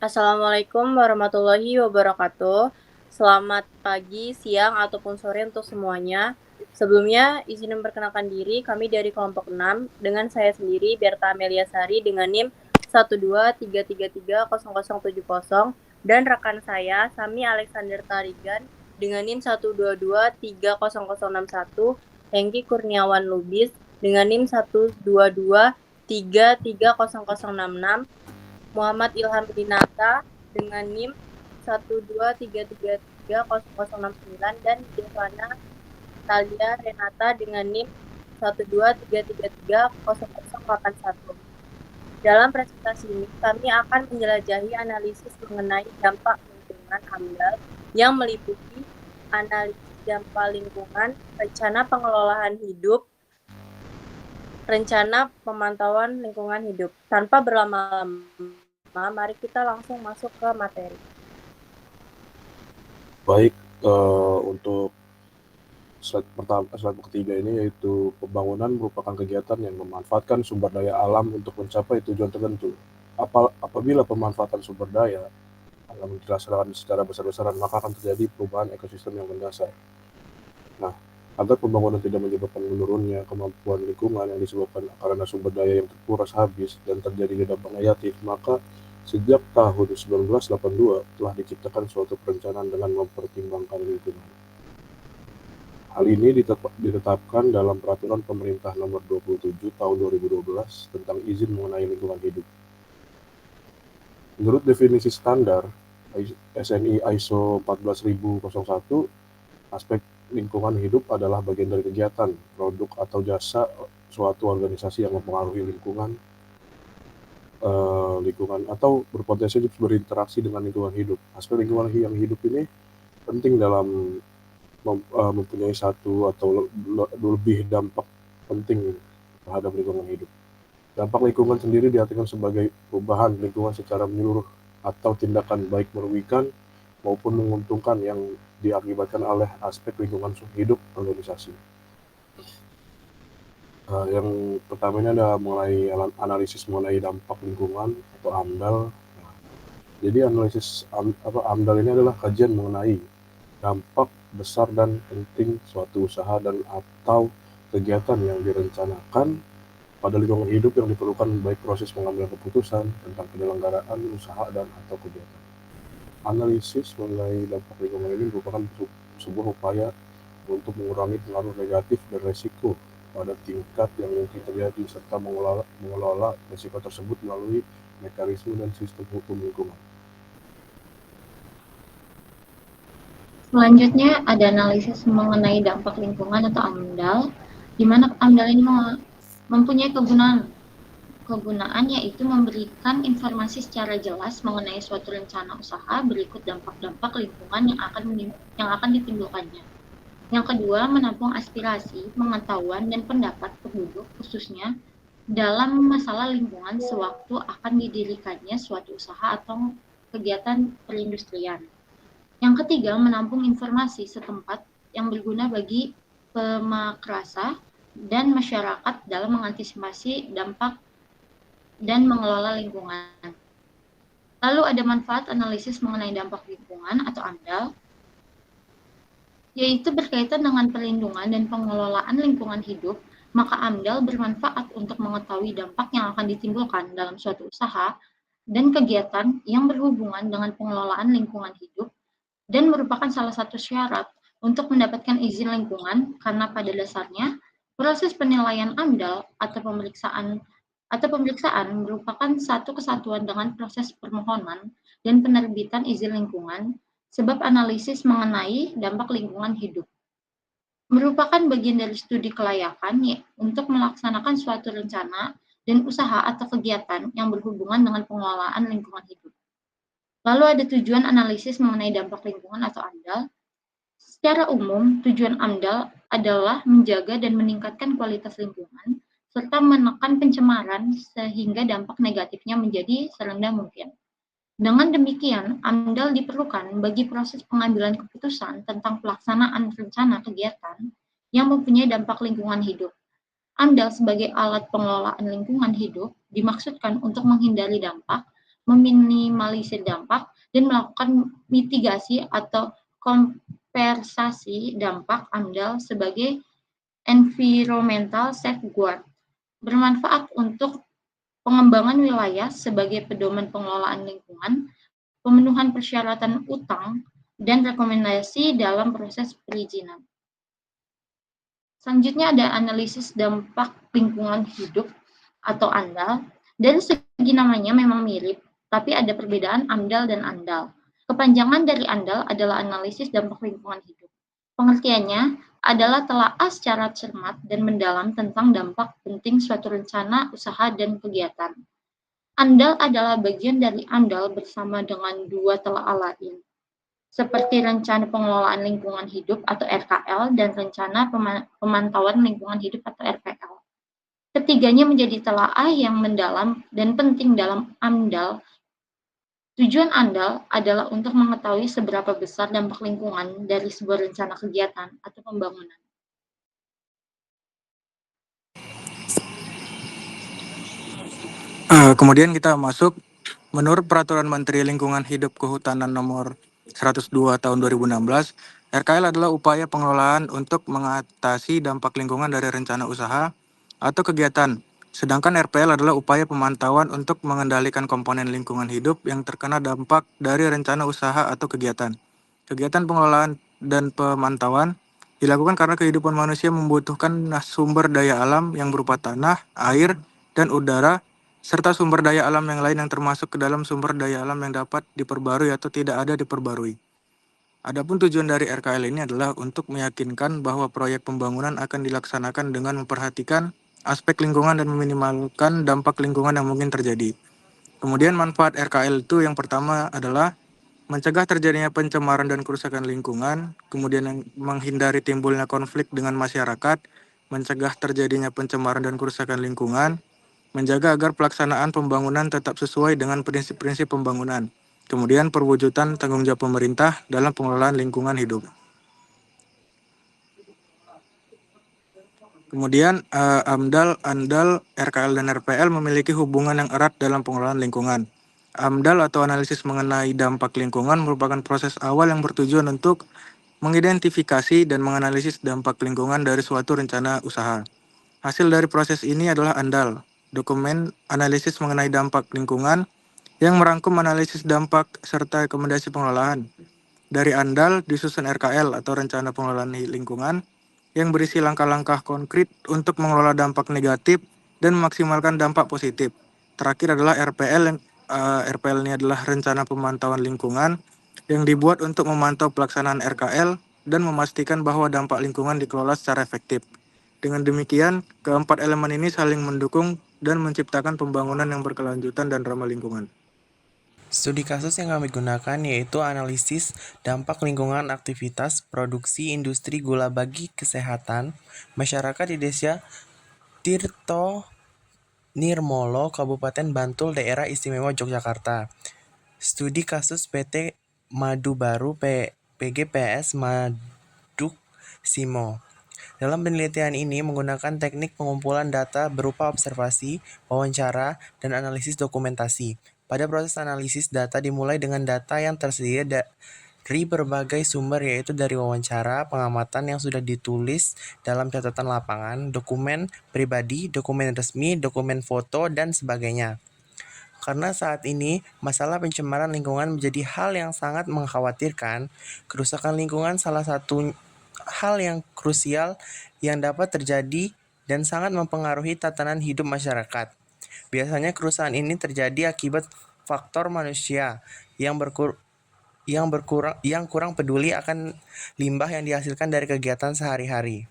Assalamualaikum warahmatullahi wabarakatuh. Selamat pagi, siang, ataupun sore untuk semuanya. Sebelumnya, izin memperkenalkan diri, kami dari kelompok 6, dengan saya sendiri, Berta Amelia Sari, dengan NIM 123330070, dan rekan saya, Sami Alexander Tarigan, dengan NIM 1223061, Hengki Kurniawan Lubis, dengan NIM 122330066, Muhammad Ilham Dinata dengan NIM 123330069, dan Devana Talia Renata dengan NIM 123330081. Dalam presentasi ini, kami akan menjelajahi analisis mengenai dampak lingkungan AMDAL yang meliputi analisis dampak lingkungan, rencana pengelolaan hidup, rencana pemantauan lingkungan hidup. Tanpa berlama-lama, mari kita langsung masuk ke materi. Baik, untuk slide ketiga ini, yaitu pembangunan merupakan kegiatan yang memanfaatkan sumber daya alam untuk mencapai tujuan tertentu. Apabila pemanfaatan sumber daya alam dilaksanakan secara besar-besaran, maka akan terjadi perubahan ekosistem yang mendasar. Nah, agar pembangunan tidak menyebabkan menurunnya kemampuan lingkungan yang disebabkan karena sumber daya yang terkuras habis dan terjadi dampak negatif, maka sejak tahun 1982 telah diciptakan suatu perencanaan dengan mempertimbangkan lingkungan. Hal ini ditetapkan dalam Peraturan Pemerintah Nomor 27 Tahun 2012 tentang izin mengenai lingkungan hidup. Menurut definisi standar SNI ISO 14001, aspek lingkungan hidup adalah bagian dari kegiatan, produk, atau jasa suatu organisasi yang mempengaruhi lingkungan atau berpotensi untuk berinteraksi dengan lingkungan hidup. Aspek lingkungan yang hidup ini penting dalam mempunyai satu atau lebih dampak penting terhadap lingkungan hidup. Dampak lingkungan sendiri diartikan sebagai perubahan lingkungan secara menyeluruh atau tindakan baik merugikan maupun menguntungkan yang diakibatkan oleh aspek lingkungan hidup organisasi. Yang pertama ini ada mengenai analisis mengenai dampak lingkungan atau AMDAL. Jadi analisis AMDAL ini adalah kajian mengenai dampak besar dan penting suatu usaha dan atau kegiatan yang direncanakan pada lingkungan hidup yang diperlukan baik proses pengambilan keputusan tentang penyelenggaraan usaha dan atau kegiatan. Analisis mengenai dampak lingkungan ini merupakan sebuah upaya untuk mengurangi pengaruh negatif dan resiko pada tingkat yang mungkin terjadi serta mengelola resiko tersebut melalui mekanisme dan sistem hukum lingkungan. Selanjutnya ada analisis mengenai dampak lingkungan atau AMDAL, di mana AMDAL ini mempunyai kegunaan yaitu memberikan informasi secara jelas mengenai suatu rencana usaha berikut dampak-dampak lingkungan yang akan ditimbulkannya. Yang kedua, menampung aspirasi, pengetahuan, dan pendapat penduduk khususnya dalam masalah lingkungan sewaktu akan didirikannya suatu usaha atau kegiatan perindustrian. Yang ketiga, menampung informasi setempat yang berguna bagi pemakrasa dan masyarakat dalam mengantisipasi dampak dan mengelola lingkungan. Lalu ada manfaat analisis mengenai dampak lingkungan atau AMDAL, yaitu berkaitan dengan perlindungan dan pengelolaan lingkungan hidup, maka AMDAL bermanfaat untuk mengetahui dampak yang akan ditimbulkan dalam suatu usaha dan kegiatan yang berhubungan dengan pengelolaan lingkungan hidup dan merupakan salah satu syarat untuk mendapatkan izin lingkungan karena pada dasarnya proses penilaian AMDAL atau pemeriksaan merupakan satu kesatuan dengan proses permohonan dan penerbitan izin lingkungan sebab analisis mengenai dampak lingkungan hidup merupakan bagian dari studi kelayakan untuk melaksanakan suatu rencana dan usaha atau kegiatan yang berhubungan dengan pengelolaan lingkungan hidup. Lalu ada tujuan analisis mengenai dampak lingkungan atau AMDAL. Secara umum, tujuan AMDAL adalah menjaga dan meningkatkan kualitas lingkungan, serta menekan pencemaran sehingga dampak negatifnya menjadi serendah mungkin. Dengan demikian, AMDAL diperlukan bagi proses pengambilan keputusan tentang pelaksanaan rencana kegiatan yang mempunyai dampak lingkungan hidup. AMDAL sebagai alat pengelolaan lingkungan hidup dimaksudkan untuk menghindari dampak, meminimalisir dampak dan melakukan mitigasi atau kompensasi dampak AMDAL sebagai environmental safeguard, bermanfaat untuk pengembangan wilayah sebagai pedoman pengelolaan lingkungan, pemenuhan persyaratan utang, dan rekomendasi dalam proses perizinan. Selanjutnya ada analisis dampak lingkungan hidup atau ANDAL. Dari segi namanya memang mirip, tapi ada perbedaan AMDAL dan ANDAL. Kepanjangan dari ANDAL adalah analisis dampak lingkungan hidup. Pengertiannya adalah telaah secara cermat dan mendalam tentang dampak penting suatu rencana, usaha, dan kegiatan. ANDAL adalah bagian dari AMDAL bersama dengan dua telaah lain, seperti Rencana Pengelolaan Lingkungan Hidup atau RKL dan Rencana Pemantauan Lingkungan Hidup atau RPL. Ketiganya menjadi telaah yang mendalam dan penting dalam AMDAL. Tujuan AMDAL adalah untuk mengetahui seberapa besar dampak lingkungan dari sebuah rencana kegiatan atau pembangunan. Kemudian kita masuk, menurut Peraturan Menteri Lingkungan Hidup Kehutanan Nomor 102 Tahun 2016, RKL adalah upaya pengelolaan untuk mengatasi dampak lingkungan dari rencana usaha atau kegiatan. Sedangkan RPL adalah upaya pemantauan untuk mengendalikan komponen lingkungan hidup yang terkena dampak dari rencana usaha atau kegiatan. Kegiatan pengelolaan dan pemantauan dilakukan karena kehidupan manusia membutuhkan sumber daya alam yang berupa tanah, air, dan udara, serta sumber daya alam yang lain yang termasuk ke dalam sumber daya alam yang dapat diperbarui atau tidak ada diperbarui. Adapun tujuan dari RKL ini adalah untuk meyakinkan bahwa proyek pembangunan akan dilaksanakan dengan memperhatikan aspek lingkungan dan meminimalkan dampak lingkungan yang mungkin terjadi. Kemudian manfaat RKL itu yang pertama adalah mencegah terjadinya pencemaran dan kerusakan lingkungan, kemudian menghindari timbulnya konflik dengan masyarakat, mencegah terjadinya pencemaran dan kerusakan lingkungan, menjaga agar pelaksanaan pembangunan tetap sesuai dengan prinsip-prinsip pembangunan. Kemudian perwujudan tanggung jawab pemerintah dalam pengelolaan lingkungan hidup. Kemudian AMDAL, ANDAL, RKL, dan RPL memiliki hubungan yang erat dalam pengelolaan lingkungan. AMDAL atau analisis mengenai dampak lingkungan merupakan proses awal yang bertujuan untuk mengidentifikasi dan menganalisis dampak lingkungan dari suatu rencana usaha. Hasil dari proses ini adalah ANDAL, dokumen analisis mengenai dampak lingkungan yang merangkum analisis dampak serta rekomendasi pengelolaan. Dari ANDAL disusun RKL atau Rencana Pengelolaan Lingkungan yang berisi langkah-langkah konkret untuk mengelola dampak negatif dan memaksimalkan dampak positif. Terakhir adalah RPL, RPL ini adalah Rencana Pemantauan Lingkungan yang dibuat untuk memantau pelaksanaan RKL dan memastikan bahwa dampak lingkungan dikelola secara efektif. Dengan demikian, keempat elemen ini saling mendukung dan menciptakan pembangunan yang berkelanjutan dan ramah lingkungan. Studi kasus yang kami gunakan yaitu analisis dampak lingkungan aktivitas produksi industri gula bagi kesehatan masyarakat di Desa Tirto Nirmolo, Kabupaten Bantul, Daerah Istimewa Yogyakarta. Studi kasus PT Madu Baru PGPS Maduk Simo. Dalam penelitian ini menggunakan teknik pengumpulan data berupa observasi, wawancara, dan analisis dokumentasi. Pada proses analisis data dimulai dengan data yang tersedia dari berbagai sumber, yaitu dari wawancara, pengamatan yang sudah ditulis dalam catatan lapangan, dokumen pribadi, dokumen resmi, dokumen foto, dan sebagainya. Karena saat ini masalah pencemaran lingkungan menjadi hal yang sangat mengkhawatirkan, kerusakan lingkungan salah satu hal yang krusial yang dapat terjadi dan sangat mempengaruhi tatanan hidup masyarakat. Biasanya kerusakan ini terjadi akibat faktor manusia yang kurang peduli akan limbah yang dihasilkan dari kegiatan sehari-hari.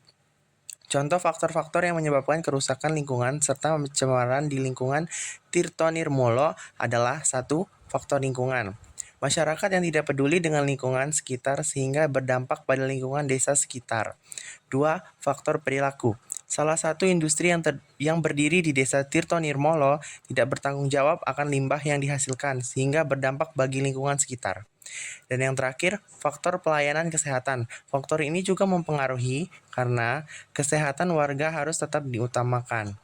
Contoh faktor-faktor yang menyebabkan kerusakan lingkungan serta pencemaran di lingkungan Tirto Nirmolo adalah 1. Faktor lingkungan. Masyarakat yang tidak peduli dengan lingkungan sekitar sehingga berdampak pada lingkungan desa sekitar. 2. Faktor perilaku. Salah satu industri yang berdiri di Desa Tirto Nirmolo tidak bertanggung jawab akan limbah yang dihasilkan sehingga berdampak bagi lingkungan sekitar. Dan yang terakhir, faktor pelayanan kesehatan. Faktor ini juga mempengaruhi karena kesehatan warga harus tetap diutamakan.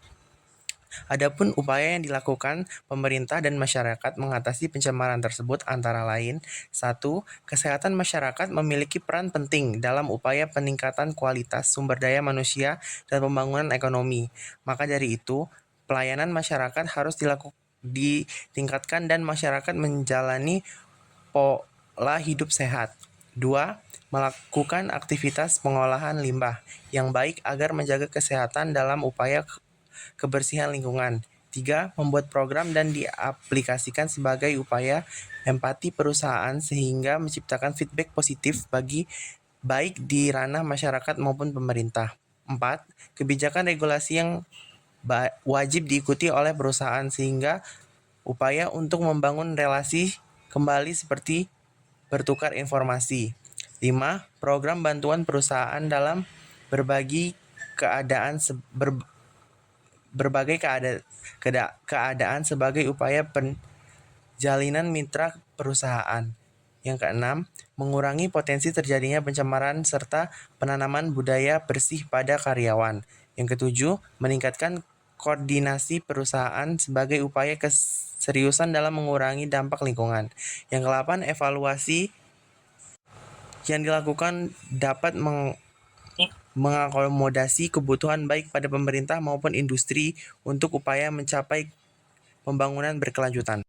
Adapun upaya yang dilakukan pemerintah dan masyarakat mengatasi pencemaran tersebut antara lain: 1. Kesehatan masyarakat memiliki peran penting dalam upaya peningkatan kualitas sumber daya manusia dan pembangunan ekonomi. Maka dari itu, pelayanan masyarakat harus ditingkatkan dan masyarakat menjalani pola hidup sehat. 2. Melakukan aktivitas pengolahan limbah yang baik agar menjaga kesehatan dalam upaya kebersihan lingkungan. 3. Membuat program dan diaplikasikan sebagai upaya empati perusahaan sehingga menciptakan feedback positif baik di ranah masyarakat maupun pemerintah. 4. Kebijakan regulasi yang wajib diikuti oleh perusahaan sehingga upaya untuk membangun relasi kembali seperti bertukar informasi. 5. Program bantuan perusahaan dalam berbagai keadaan sebagai upaya penjalinan mitra perusahaan. Yang keenam, mengurangi potensi terjadinya pencemaran serta penanaman budaya bersih pada karyawan. Yang ketujuh, meningkatkan koordinasi perusahaan sebagai upaya keseriusan dalam mengurangi dampak lingkungan. Yang ke-8, evaluasi yang dilakukan dapat mengakomodasi kebutuhan baik pada pemerintah maupun industri untuk upaya mencapai pembangunan berkelanjutan.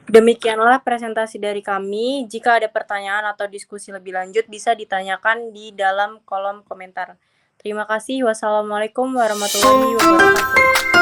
Demikianlah presentasi dari kami. Jika ada pertanyaan atau diskusi lebih lanjut, bisa ditanyakan di dalam kolom komentar. Terima kasih. Wassalamualaikum warahmatullahi wabarakatuh.